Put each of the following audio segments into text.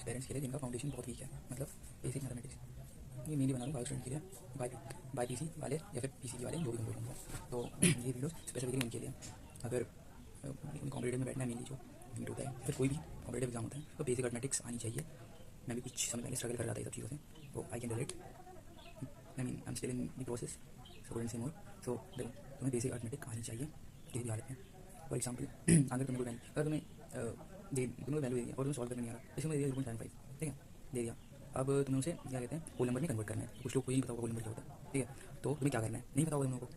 Parents के लिए जिनका फाउंडेशन बहुत वीक है, मतलब बेसिक मैथमेटिक्स। ये मेनली बना रहा हूँ बायो स्टूडेंट के लिए, बाई पीसी वाले या फिर पीसीबी वाले, जो भी कंप्यूटर होंगे। तो ये वीडियो स्पेसिफिकली उनके लिए, अगर कॉम्पिटेटिव में बैठना है, मेनली जो नीट होता है फिर कोई भी कॉम्पिटेटिव एग्जाम होता है, तो बेसिक मैथमेटिक्स आनी चाहिए। मैं भी कुछ समय पहले स्ट्रगल कर रहा था ये सब चीज़ों से, तो I can relate. I mean I am still in the process, so couldn't से मोर। सो देखो, तुम्हें बेसिक अर्थमेटिक आनी चाहिए किसी भी हालत में। फॉर एग्जाम्पल, अगर तुम्हें कोई वैल्यू, अगर तुम्हें वैल्यू दे दिया और तुम्हें सॉल्व करने नहीं आ रहा, जैसे मैं दे दिया 0.75, ठीक है, दे दिया। अब तुम्हें उसे क्या कहते हैं, होल नंबर में कन्वर्ट करना है। कुछ लोग को ही नहीं पता होगा होल नंबर क्या होता है, ठीक है, तो तुम्हें क्या करना है नहीं पता होगा तुम लोगों को,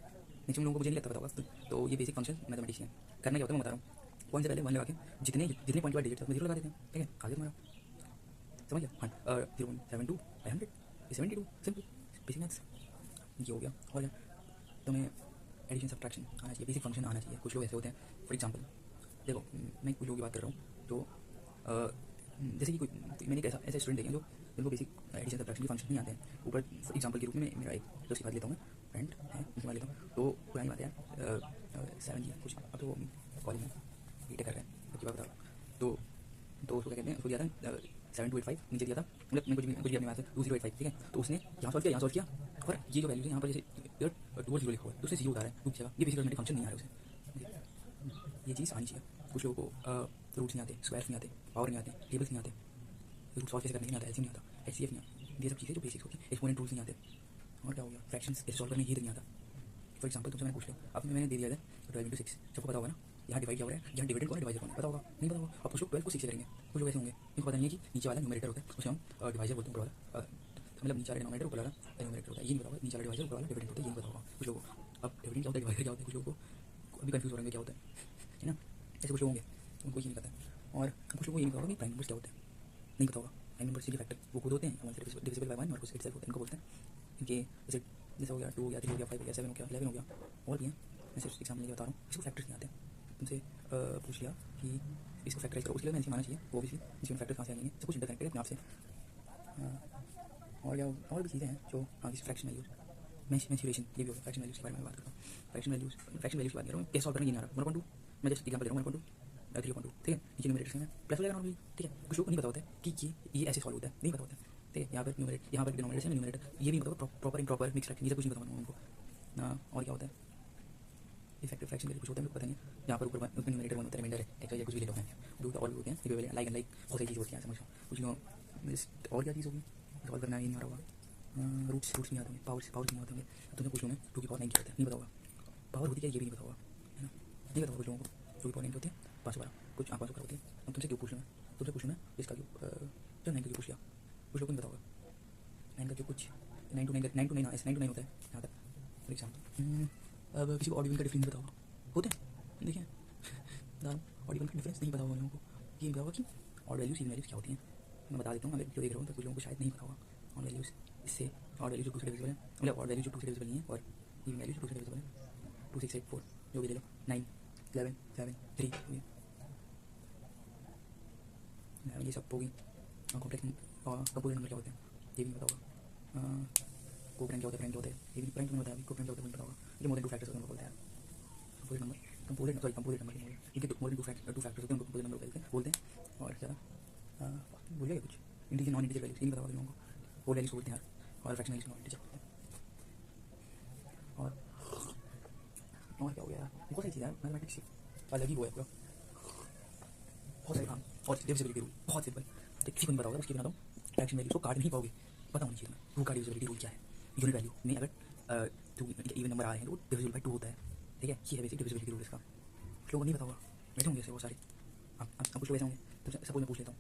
मैक्सिमम लोगों को मुझे नहीं लगता पता होगा। तो ये बेसिक फंक्शन मैथमेटिक्स है। करना क्या होता है मैं बता रहा हूँ। पॉइंट से पहले 1 लगा के जितने जितने पॉइंट वाले डिजिट उसमें 0 लगा देते हैं, ठीक है, आगे तुम्हारा समझ गया। हाँ, 0.72 बाई 100 72, सिंपल बेसिक मैथ्स ये हो गया। और क्या, तुम्हें एडिशन सब्ट्रैक्शन आना चाहिए, बेसिक फंक्शन आना चाहिए। कुछ लोग ऐसे होते हैं, फॉर एग्जांपल देखो, मैं कुछ लोगों की बात कर रहा हूँ, तो जैसे कि मैंने एक ऐसा स्टूडेंट देखे जो जिनको बेसिक एडिशन सब्ट्रैक्शन के फंक्शन नहीं आते हैं। ऊपर फॉर एग्जांपल के रूप में मेरा एक दोस्त की बात लेता हूँ, मैं फ्रेंड है उनकी बात लेता हूँ। तो पुरानी बात है यार, 7 जी कुछ, अब तो कॉलेज में बीटेक कर रहे हैं, सबकी बात बता रहा हूँ। तो उसको क्या कहते हैं, उसको दिया था 7285 नीचे दिया था, मतलब मैं कुछ भी अपनी बात से 2085, ठीक है। तो उसने यहाँ सॉल्व किया, यहाँ सॉल्व किया, और ये जो वैल्यू है यहाँ पर जैसे टूवर्ड 0 लिखा हुआ है, तो उससे 0 उतारा है, रुक जाएगा। ये बेसिक अर्थमेटिक फंक्शन नहीं आ रहा है उसे, ये चीज़ आनी चाहिए। कुछ लोगों को रूट्स नहीं आते, स्क्वायर्स नहीं आते, पावर नहीं आते, टेबल्स नहीं आते, रूट सॉल्व कैसे करने नहीं आता, एलसीएम नहीं आता, एचसीएफ नहीं आता, ये सब चीज़ें जो बेसिक्स होती है। एक्सपोनेंट रूल्स नहीं आते, और क्या हो गया, फ्रैक्शंस कैसे सॉल्व करने ये नहीं आता। फॉर एग्जांपल तुमसे मैंने पूछ लिया, अब मैंने दे दिया है 12/6, सबको पता होगा ना, यहाँ डिवाइड क्या हो रहा है, यहाँ डिवाइडेड कौन है, डिवाइजर कौन है, पता होगा नहीं पता होगा। अब कुछ लोग 12 को 6 से करेंगे, कुछ लोग ऐसे होंगे इनको पता नहीं है कि नीचे वाला न्यूमरेटर होता है, उसे हम डिवाइजर बोलते हैं, ऊपर वाला मतलब नीचे वाला डिनोमिनेटर, ऊपर वाला न्यूमरेटर होता है, ये नहीं पता होगा। नीचे वाला डिवाइजर, ऊपर वाला डिविडेंड होता है, ये नहीं पता होगा कुछ लोगों को। अब डिविडेंड क्या होता है, डिवाइजर क्या होता है, कुछ लोगों को अभी कंफ्यूज हो रहे हैं क्या होता है ना, ऐसे कुछ लोग होंगे उनको ये नहीं पता है। और कुछ लोगों को ये नहीं पता होगा कि प्राइम नंबर्स क्या होते हैं, नहीं पता होगा। प्राइम नंबर सीधे फैक्टर वो खुद होते हैं, वन से डिविजिबल बाय 1 और कुछ इटसेल्फ होते हैं, इनको बोलते हैं। इनके जैसे हो गया 2 हो गया, 3 हो गया, 5 हो गया, 7 हो गया, 11 हो गया, और भी हैं। मैं सिर्फ एग्जाम्पल लेके बता रहा हूँ, इसको फैक्टर्स नहीं आते हैं। तुमसे पूछ लिया कि इसको फैक्टराइज करो, उसके लिए मैंने माना चाहिए वो भी, इसमें फैक्टर्स कहाँ से आएंगे, सब कुछ इंटरकनेक्टेड है अपने आप से। और क्या, और भी चीज़ें हैं जो, हाँ, जैसे फ्रैक्शन वैल्यूज, मैच्योरेशन, ये भी होगा फ्रैक्शन वैल्यूज के बारे में बात करता हूँ। फ्रैक्शन वैल्यूज की बात कर रहा हूँ, कैसे सॉल्व करना ये नहीं आ रहा। 1.2 मैं जस्ट एग्जाम्पल दे रहा हूँ, 1.2 3.2, ठीक है, नीचे न्यूमरेटर से प्लस हो जाएगा नॉर्मली, ठीक है। कुछ लोग को नहीं पता होता है कि ये ऐसे सॉल्व होता है, नहीं पता होता है, ठीक है। यहाँ पर न्यूमरेटर, यहाँ पर डिनोमिनेटर से न्यूमरेटर, ये भी पता, प्रॉपर इम्प्रॉपर मिक्स फ्रैक्शन, ये सब कुछ नहीं पता उनको ना। और क्या होता है, इफेक्टिव फ्रैक्शन कुछ होता है, पता नहीं। यहाँ पर ऊपर उसमें न्यूमरेटर 1 होता है, रिमाइंडर है, एक्स्ट्रा कुछ भी लेते हैं, जो और भी होते हैं इक्विवेलेंट, लाइक एंड लाइक, बहुत सारी चीज़ होती हैं, समझो कुछ लोग। और क्या चीज़ होगी सॉल्व करना, ये नहीं आ रहा होगा। रूट्स नहीं आते होंगे, पावर नहीं आते होंगे, तुमसे पूछ लो मैं 2 की पावर 9 क्या होता है, नहीं पता होगा। पावर होती है ये भी नहीं पता होगा, है ना, नहीं पता होगा कुछ लोगों को 2 की पावर 9 होती है, 512, कुछ 512 होती है। अब तुमसे क्यों पूछ लूँ मैं, तुमसे पूछ लूँ मैं इसका क्यों, चलो 9 का क्यों पूछ लिया, कुछ लोगों को नहीं पता होगा 9 का क्यों, कुछ 9 to 9 ऐसे 9 to 9 होता है यहाँ तक, फॉर एग्जाम्पल। अब किसी को ऑडिबल का डिफरेंस पता होगा, होते हैं देखिए ऑडिबल का डिफरेंस नहीं पता होगा लोगों को, ये पता होगा कि ऑड वैल्यूज इवन वैल्यूज क्या होती हैं। मैं बता देता हूँ, अगर वीडियो देख रहा हूँ तो कुछ लोगों को शायद नहीं पता होगा ऑड वैल्यूज। इससे ऑड वैल्यूज जो 2 से डिविजिबल है, मतलब ऑड वैल्यूज जो 2 से डिविजिबल नहीं है, और इवन वैल्यूज जो 2 से डिविजिबल है, 2 6 8 4 जो भी ले लो, 9 11 7 3, ये सब होगी। कॉम्प्लेक्स और कंपोजिट नंबर क्या होते हैं ये भी पता होगा। कोप्रेंट क्या होता है, प्राइम क्या होता है, ये भी प्राइम तुम्हें बताया, कोप्रेंट क्या होता है पता होगा। ये मोर देन 2 फैक्टर्स होते हैं, बोलते हैं कंपोजिट नंबर, कंपोजिट नंबर इनके मोर देन 2 फैक्टर्स होते हैं, उनको कंपोजिट नंबर बोलते हैं। और क्या भूल गया कुछ, इंटीजर नॉन इंटीजर वैल्यूज, ये नहीं पता होगा लोगों को, होल वैल्यूज बोलते हैं और फ्रैक्शन वैल्यूज नॉन इंटीजर बोलते हैं। और क्या हो गया, बहुत सारी चीज़ें हैं, मैथमेटिक्स अलग ही हुआ है पूरा, बहुत सारे काम। और डिविजिबिलिटी रूल बहुत सिंपल, तो किसी को नहीं पता होगा, उसकी बनाता हूँ। फ्रैक्शन वैल्यूज को काट नहीं पाओगे, पता होनी चाहिए तुम्हें। 2 का डिविजिबिलिटी रूल क्या है, यूनिट वैल्यू में अगर 2 इवन नंबर आ रहे हैं तो डिविजिबल बाय 2 होता है, ठीक है। ये है बेसिक डिविजिबिलिटी रूल इसका, लोगों को नहीं पता होगा, वैसे होंगे ऐसे वो सारे। अब कुछ लोग ऐसे होंगे, तो सपोज मैं पूछ लेता हूँ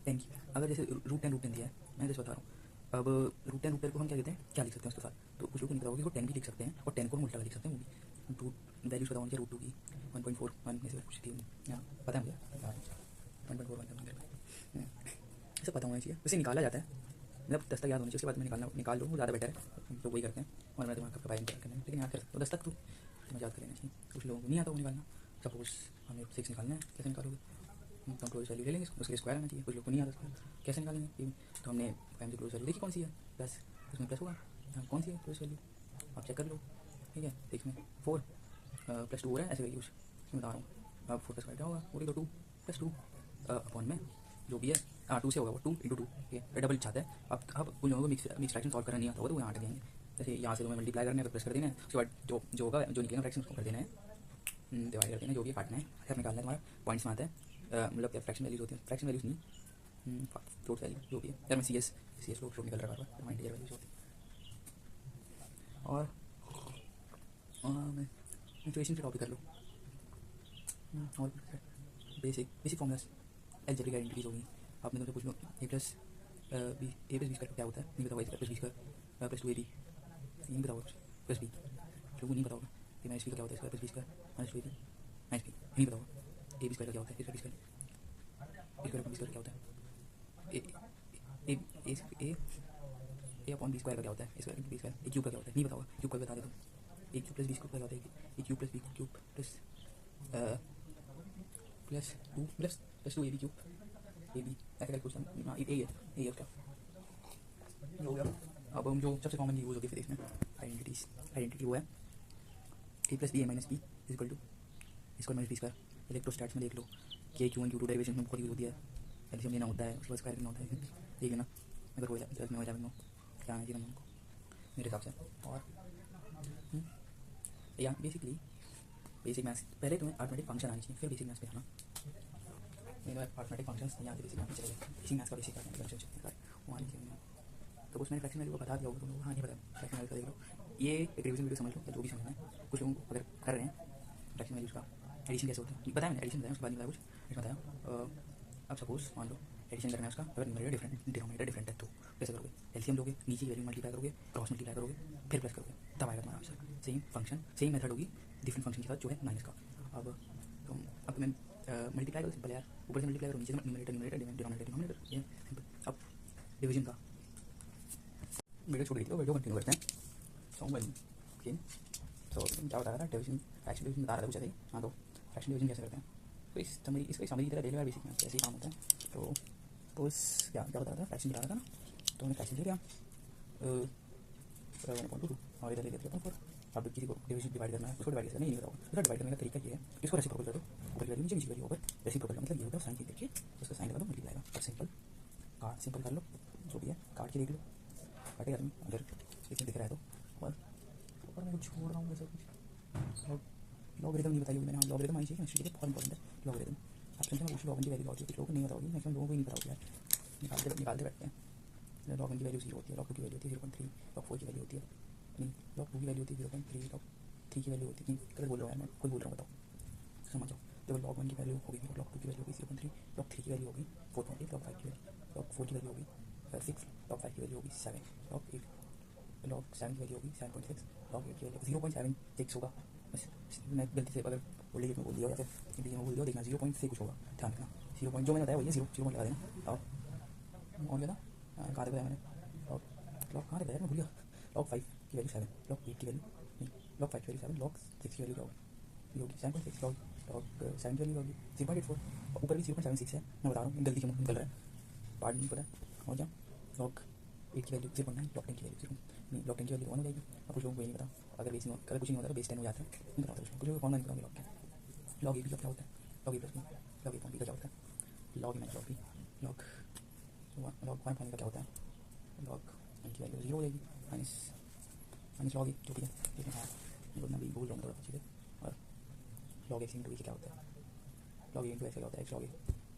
10 की, अगर जैसे रूट 10 दिया है, मैं जैसे बता रहा हूँ। अब रूट 10 को हम क्या कहते हैं, क्या लिख सकते हैं उसके साथ, तो कुछ लोग को नहीं पता होगा कि वो 10 भी लिख सकते हैं, और 10 को हम उल्टा लिख सकते हैं, वो भी रूट वैल्यूज पता होनी चाहिए। रूट 2 की 1.41 ऐसे कुछ थी, पता है मुझे 1.41 ऐसा पता होना चाहिए, उसे निकाला जाता है, मतलब 10 तक याद होनी चाहिए, उसके बाद में निकाल लो, वो ज़्यादा बेटर है, तो वही करते हैं। और मैं दिमाग का बाय करना है, लेकिन याद कर सकते हो 10 तक, तो तुम्हें याद कर लेना चाहिए। कुछ लोगों को नहीं आता वो निकालना, सपोज हमें 6 निकालना है, कैसे निकालोगे, तो हम क्लोज वैल्यू ले लेंगे, उसके स्क्वायर आना चाहिए। कुछ लोग को नहीं आता स्क्वायर, कैसे निकालेंगे, तो हमने प्राइम से क्लोज वैल्यू देखी कौन सी है, प्लस, उसमें प्लस होगा, कौन सी है क्लोज वैल्यू, आप चेक कर लो, ठीक है। 6 में 4 +2 हो रहा है, ऐसे वैल्यूज मैं बता रहा हूँ, अब 4 + 5 क्या होगा, 4 × 2 + 2 अपॉन में जो भी है 2 से होगा वो 2 × 2, ठीक है, डबल चाहता है। अब उन लोगों को मिक्स फ्रैक्शन सॉल्व करना नहीं आता होगा तो वो यहाँ अटक जाएंगे। जैसे यहाँ से तुम्हें मल्टीप्लाई करना है तो प्लस कर देना है, उसके बाद जो होगा जो निकलेगा फ्रैक्शन उसको कर देना है, डिवाइड कर देना है, जो भी काटना है, अगर निकालना है तुम्हारा पॉइंट्स में आता है, मतलब क्या फ्रैक्शन वैल्यूज होती है, फ्रैक्शन वैल्यूज नहीं, फ्लोट वैल्यू जो भी है, यार मैं सी एस फ्लोट निकल रहा है, इंटीजर वैल्यूज होती है। और मैं इक्वेशन से टॉपिक कर लो, और बेसिक फॉर्मूलाज अलजेब्रिक आइडेंटिटीज होगी। आपने तुमसे पूछ लो ए प्लस बी स्क्वायर क्या होता है, नहीं बताओ, a plus b square plus 2ab नहीं बताओ, प्लस बी लोगों को नहीं बताओगा कि माइनस बी का क्या होता है, plus b square minus 2ab minus b नहीं बताओगा। ए बी स्क्वायर का क्या होता है, बी स्क्वायर क्या होता है, ए अपॉन बी स्क्वायर का क्या होता है, ए स्क्वायर बी स्क्वायर, ए क्यूब का क्या होता है नहीं बताओगा, क्यूब का बता दे तुम, a cube plus b square क्या होता है, a cube plus b cube plus 2ab cube a b ऐसा करके पूछता हूँ, ए है उसका हो गया। अब हम जो सबसे कॉमन यूज होती है फिजिक्स में आइडेंटिटी वो है a plus b a minus b equal to square minus b square. Electrostatics में देख लो कि Q1 Q2 डेरिवेशन में बहुत यूज होती है, एलसीएम लेना होता है, उसके बाद स्क्वायर करना होता है, देख लेना अगर हो जाए 10 में हो जाए क्या है उनको मेरे हिसाब से। और या बेसिक मैथ्स पहले तुम्हें अर्थमेटिक फंक्शन आनी चाहिए, फिर बेसिक मैथ्स पे आना। मेरे अर्थमेटिक फंक्शंस नहीं आते बेसिक मैथ्स चलेगा, बेसिक मैथ्स का बेसिक अर्थमेटिक फंक्शन वो आनी चाहिए। तो कुछ मैंने फ्रैक्शन वैल्यू को बता दिया होगा तुम लोग, हाँ नहीं पता फ्रैक्शन वैल्यू का देख लो, ये एक रिवीजन वीडियो समझ लो या जो भी समझना है। कुछ लोगों को अगर कर रहे हैं फ्रैक्शन वैल्यूज का एडिशन कैसे होता है बताया मैंने, एडिशन बताया उसके बाद नहीं बताया कुछ बताया। अब सपोज मान लो एडिशन करना है उसका, अगर न्यूमरेटर डिफरेंट है तो कैसे करोगे, एलसीएम लोगे, नीचे की वैल्यू मल्टीप्लाई करोगे, क्रॉस मल्टीप्लाई करोगे, फिर प्लस करोगे, तब आएगा तुम्हारा answer. Same function same method होगी डिफरेंट फंक्शन के साथ जो है माइनस का। अब तुम्हें मल्टीप्लाई करो, सिंपल यार, ऊपर से मल्टीप्लाई करो, नीचे से न्यूमरेटर डिनोमिनेटर, ये सिंपल। अब डिवीजन का वीडियो छोड़ दीजिए, वीडियो कंटिन्यू करते हैं। सो क्या बता रहा था, डिवीजन फ्रैक्शन डिवीजन बता रहा था कुछ ऐसे ही। हाँ तो फ्रैक्शन डिवीजन कैसे करते हैं, तो इसको समझी तरह डेली बेसिक में ऐसे ही काम होता है। तो इस क्या बता रहा था, फ्रैक्शन बता रहा था ना, तो हमने फ्रैक्शन ले लिया 1.22 और इधर ले लिया 3.4। अब किसी को डिवीजन डिवाइड करना है, उसको डिवाइड करना नहीं बताओ, उसका डिवाइड करने का तरीका ये है, इसको रेसिप्रोकल कर दो, ऊपर की वैल्यू नीचे वैल्यू ऊपर, रेसिप्रोकल मतलब ये होता है साइन चेंज करके उसका साइन लगा दो मल्टीप्लाई का, और सिंपल कर लो जो भी है, काट के देख लो, काटेगा तुम अगर इसमें दिख रहा है तो। और मैं कुछ छोड़ रहा हूँ वैसे कुछ, लॉगरिथम नहीं बताई होगी मैंने, हाँ लॉगरिथम आनी चाहिए केमिस्ट्री के लिए, बहुत इंपॉर्टेंट है लॉगरिथम। आप समझे कुछ लॉग की वैल्यू होती है, कुछ लोगों को नहीं पता होगी, मैक्सिमम लोगों को ही नहीं पता होगी यार, निकालते बैठते हैं। लॉग 1 की वैल्यू 0 होती है, लॉग 2 की वैल्यू होती है 0.3, लॉग 4 की वैल्यू होती है नहीं, लॉग 2 की वैल्यू होती है 0.3, लॉग 3 की वैल्यू होती है, गलत बोल रहा हूँ यार मैं, खुद बोल रहा हूँ बताओ समझ जाओ। देखो लॉग 1 की वैल्यू होगी, लॉग 2 की वैल्यू होगी 0.3, लॉग 3 की वैल्यू होगी 4.8, लॉग 5 की वैल्यू, लॉग 4 की वैल्यू होगी 6, लॉग 5 की वैल्यू होगी 7, लॉग 7 की वैल्यू होगी 7.6, लॉग 8 की वैल्यू 0.76 होगा। मैं गलती से अगर ओल्ड एज में बोल दिया या फिर इंग्लिश में बोल दिया, देखना 0.6 कुछ होगा, ध्यान रखना 0. जो मैंने बताया वही 0 लगा देना। और क्या था, कहाँ तक बताया मैंने, लॉग कहाँ तक बताया मैं भूल गया। लॉग 5 की वैल्यू 7, लॉग 8 की वैल्यू नहीं, लॉग 5 की वैल्यू 7, लॉग 6 की वैल्यू क्या होगी 7.6, लॉग 7 की वैल्यू होगी 0.84, ऊपर भी 0.76 है, मैं बता रहा हूँ गलती से निकल रहा है, पार्ट नहीं पता। और क्या लॉग 8 की वैल्यू 0.9, लॉग 10 की वैल्यू 0 नहीं, लॉग 10 की वैल्यू 1 हो जाएगी। अब कुछ लोगों को ये नहीं पता, अगर कुछ नहीं होता तो बेस 10 हो जाता है, नहीं पता कुछ लोगों को फॉर्मूला नहीं पता लॉग क्या, लॉग ए बी का क्या होता है, log a plus b, log a point b का क्या होता है, log a minus log b, log 1 point का क्या होता है, लॉग 1 की वैल्यू 0 हो जाएगी, माइनस लॉग ए जो भी है, बोलना भी भूल रहा हूँ थोड़ा चीज़ें। और लॉग एक्स इंटू ए क्या होता है, लॉग ए इंटू एक्स क्या होता है, एक्स लॉग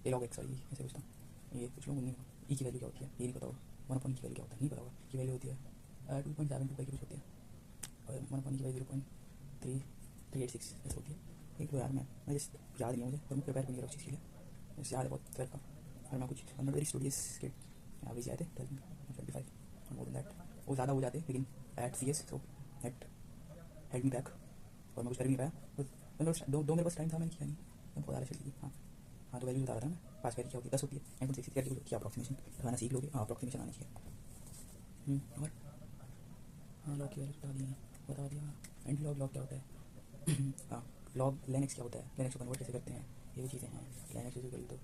ए लॉग एक्स, सॉरी ऐसे पूछता हूँ, ये कुछ लोग नहीं, ई की वैल्यू क्या होती है ये नहीं पता होगा, 1 पॉइंट की वैल्यू क्या होता है नहीं पता होगा, की वैल्यू होती है 2.72 की कुछ होती है, और 1 पॉइंट की वैल्यू 0.386 ऐसे होती है। एक तो यार मैं जस्ट याद नहीं है मुझे, और मैं प्रिपेयर नहीं कर रहा उस चीज़ के लिए, मुझे याद है बहुत 12 का, और मैं कुछ वेरी स्टूडियस के एवरेज आए थे 12 में 25 और मोर देन दैट, वो ज़्यादा हो जाते लेकिन एट सी एस सो एट हेल्ड मी बैक, और मैं कुछ कर भी नहीं पाया, दो मेरे पास टाइम था, मैंने किया नहीं, मैं बहुत ज़्यादा चल गई। हाँ तो वैल्यू बता रहा था मैं, पास वैल्यू क्या होती है 10 होती है, 9.6 करके कुछ किया अप्रॉक्सीमेशन लगाना सीख लोगे, हाँ अप्रॉक्सीमेशन आना चाहिए। और हाँ लॉग की वैल्यू बता दिया, एंड लॉग क्या होता है हाँ लॉग लेन एक्स क्या होता है, लेन एक्स को कन्वर्ट कैसे करते हैं, ये भी चीज़ें हैं। लेन एक्स इक्वल तो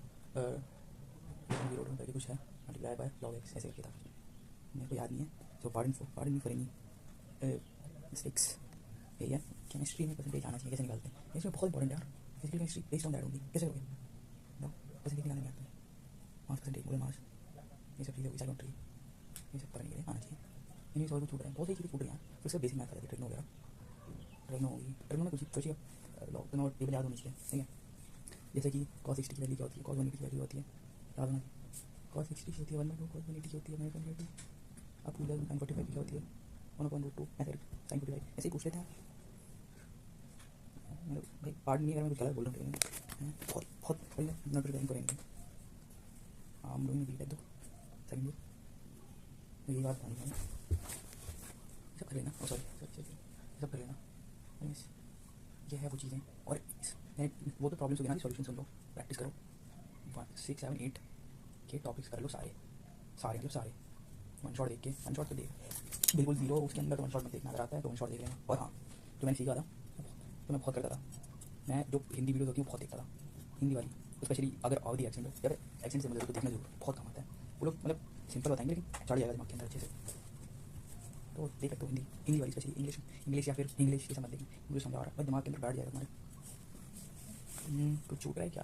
जीरो करके कुछ है मल्टीप्लाई बाय लॉग एक्स ऐसे करके था, मेरे को याद नहीं है, सो पार्डन फॉर एनी मिस्टेक्स। यही है केमिस्ट्री में परसेंटेज आना चाहिए, कैसे निकालते हैं इसमें बहुत इंपॉर्टेंट यार, physical chemistry based on that only, कैसे करोगे बताओ? परसेंटेज निकालने में आता है, मास परसेंटेज, मोलर मास, ये सब चीज़ें होगी, साइकोमेट्री, ये सब पता नहीं है, आना चाहिए। इन्हीं सवाल छूट रहे हैं, बहुत सारी चीज़ें छूट रही हैं। फिर उसका बेसिक मैथ आ जाती है, ट्रिग्नो वगैरह, ट्रिग्नो होगी, ट्रिग्नो में कुछ सोचिए, लॉग टेबल याद होनी चाहिए, ठीक है? जैसे कि cos 60 की वैल्यू क्या होती है, cos 180 की वैल्यू होती है, याद होना चाहिए। cos 60 की होती है 1/2, cos 180 की होती है -1/2। आप भूल जाओ sin 45 की क्या होती है 1/√2, ऐसे sin 45 ऐसे ही पूछ लेते हैं। मतलब भाई पार्ट नहीं, अगर मैं कुछ गलत बोल रहा हूँ बहुत बहुत नोट प्रिपेयरिंग करेंगे। हम लोग भी दो सेकंड में यही बात नहीं है, सब कर लेना, सॉरी सब कर लेना। ये है वो चीज़ें, और वो तो प्रॉब्लम्स हो गया ना, सॉल्यूशन सुन लो, प्रैक्टिस करो, 6, 7, 8 के टॉपिक्स कर लो सारे सारे, मतलब सारे वन शॉट देख के, वन शॉट तो देख बिल्कुल जीरो उसके अंदर, तो वन शॉट में देखना अगर आता है तो वन शॉट देख लेना। और हाँ, जो मैंने सीखा था तो मैं बहुत करता था, मैं जो हिंदी वीडियो होती है वो बहुत देखता था, हिंदी वाली स्पेशली, अगर अवधि एक्सेंट हो, अगर एक्सेंट से मतलब तो देखना जरूर, बहुत काम आता है। वो लोग मतलब सिंपल बताएंगे लेकिन चढ़ जाएगा दिमाग के अंदर अच्छे से, तो देख सकते हो हिंदी वाली स्पेशली। इंग्लिश या फिर इंग्लिश ये समझ देखिए, मुझे समझा रहा है बस दिमाग के अंदर बैठ जाएगा तुम्हारे। कुछ छूट रहा है क्या?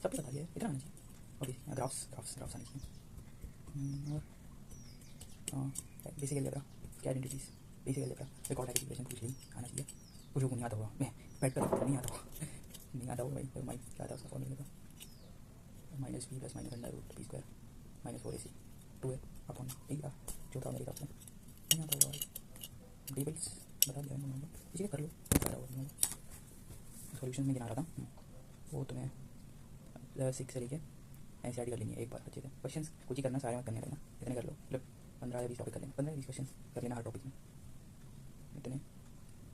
सब बता दिया, इतना आना चाहिए। ओके, ग्राफ्स आने चाहिए। और बेसिक अलजेब्रा, क्या identities, basic algebra, record activation पूछ ली, आना चाहिए। कुछ को नहीं आता होगा, मैं बैठ कर नहीं आता होगा, नहीं आता होगा भाई। माइक क्या था उसका फॉर्मूला का, -b + -√p² -4ac 2 अपॉन ए का, जो था मेरे हिसाब से नहीं आता होगा भाई। टेबल्स बता दिया मैंने, इसे कर लो, क्या होगा सॉल्यूशन में गिना रहा था वो तुम्हें 6 से लेके NCERT कर लेंगे एक बार अच्छे से। क्वेश्चंस कुछ ही करना, सारे मत करने रहना, इतने कर लो, मतलब 15 या 20 टॉपिक कर लेंगे, 15 या 20 क्वेश्चन कर लेना हर टॉपिक में इतने।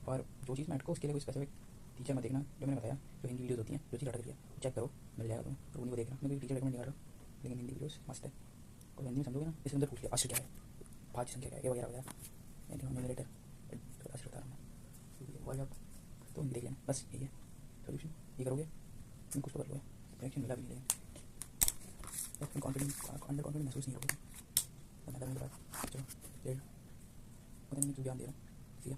और जो चीज़ मैट को उसके लिए कोई स्पेसिफिक टीचर मत देखना, जो मैंने बताया, जो हिंदी वीडियोज़ होती हैं, जो चीज़ अटक रही है चेक करो, मिल जाएगा तुम्हें, तो उन्हीं को देखना। मैं कोई टीचर रिकमेंड नहीं कर रहा, लेकिन हिंदी वीडियोज़ मस्त है, और हिंदी में समझोगे ना, इसके अंदर पूछ लिया अश्र क्या है, भाज्य संख्या क्या है, ये वगैरह वगैरह, न्यूमरेटर अश्र बता रहा हूँ मैं, तो हिंदी देख लेना, बस यही है सोल्यूशन। ये करोगे तुम कुछ तो कर लोगे, कनेक्शन मिला भी नहीं, लेकिन अंडर कॉन्फिडेंस महसूस नहीं होगा। चलो पता नहीं क्यों ध्यान दे रहा हूँ, ठीक है।